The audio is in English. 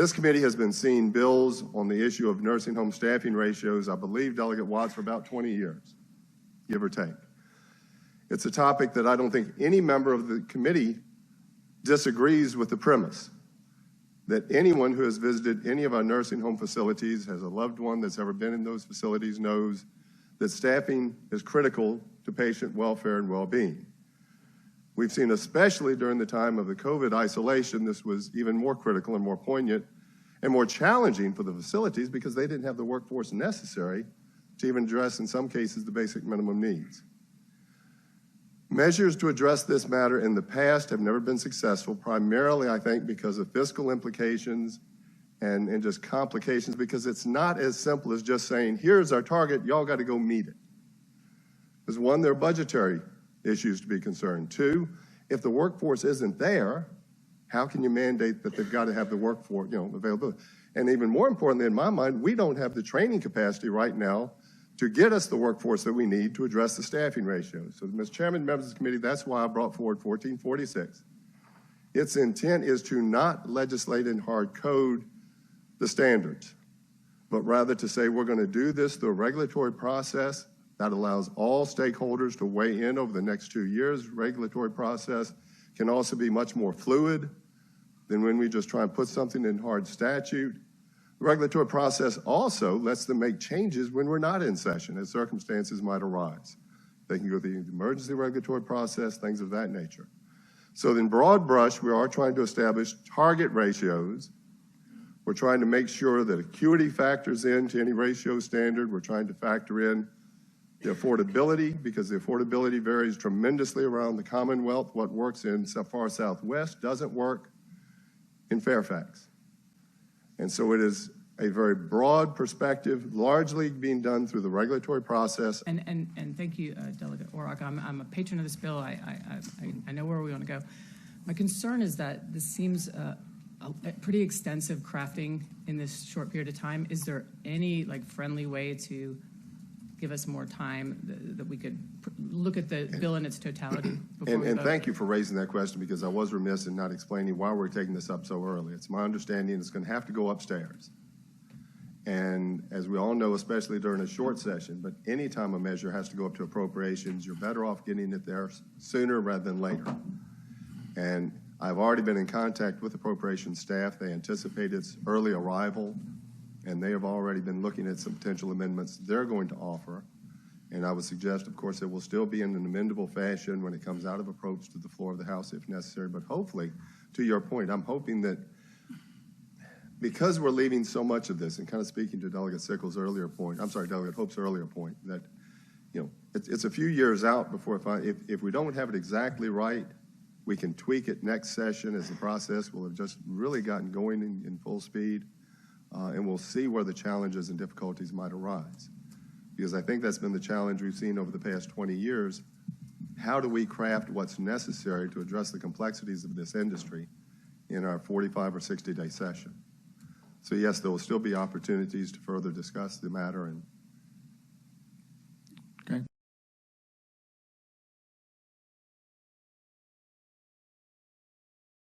This committee has been seeing bills on the issue of nursing home staffing ratios, I believe, Delegate Watts, for about 20 years, give or take. It's a topic that I don't think any member of the committee disagrees with the premise that anyone who has visited any of our nursing home facilities, has a loved one that's ever been in those facilities, knows that staffing is critical to patient welfare and well-being. We've seen, especially during the time of the COVID isolation, this was even more critical and more poignant and more challenging for the facilities because they didn't have the workforce necessary to even address, in some cases, the basic minimum needs. Measures to address this matter in the past have never been successful, primarily, I think, because of fiscal implications and just complications, because it's not as simple as just saying, here's our target, y'all got to go meet it. There's one, there are budgetary issues to be concerned. Two, if the workforce isn't there, how can you mandate that they've got to have the workforce, availability? And even more importantly, in my mind, we don't have the training capacity right now to get us the workforce that we need to address the staffing ratios. So, Mr. Chairman, members of the committee, that's why I brought forward 1446. Its intent is to not legislate in hard code the standards, but rather to say we're going to do this through a regulatory process that allows all stakeholders to weigh in over the next 2 years. Regulatory process can also be much more fluid than when we just try and put something in hard statute. The regulatory process also lets them make changes when we're not in session, as circumstances might arise. They can go through the emergency regulatory process, things of that nature. So in broad brush, we are trying to establish target ratios. We're trying to make sure that acuity factors into any ratio standard. We're trying to factor in the affordability, because the affordability varies tremendously around the Commonwealth. What works in far Southwest doesn't work in Fairfax. And so it is a very broad perspective, largely being done through the regulatory process. And thank you, Delegate Orrock. I'm a patron of this bill. I know where we want to go. My concern is that this seems a pretty extensive crafting in this short period of time. Is there any friendly way to give us more time that we could look at the bill in its totality before we vote? And thank you for raising that question, because I was remiss in not explaining why we're taking this up so early. It's my understanding it's going to have to go upstairs. And as we all know, especially during a short session, but any time a measure has to go up to appropriations, you're better off getting it there sooner rather than later. And I've already been in contact with appropriations staff. They anticipate its early arrival, and they have already been looking at some potential amendments they're going to offer. And I would suggest, of course, it will still be in an amendable fashion when it comes out of approach to the floor of the House if necessary. But hopefully, to your point, I'm hoping that because we're leaving so much of this, and kind of speaking to Delegate Sickles' earlier point, Delegate Hope's earlier point, that it's a few years out before, if we don't have it exactly right, we can tweak it next session as the process will have just really gotten going in full speed. And we'll see where the challenges and difficulties might arise. Because I think that's been the challenge we've seen over the past 20 years. How do we craft what's necessary to address the complexities of this industry in our 45 or 60-day session? So yes, there will still be opportunities to further discuss the matter and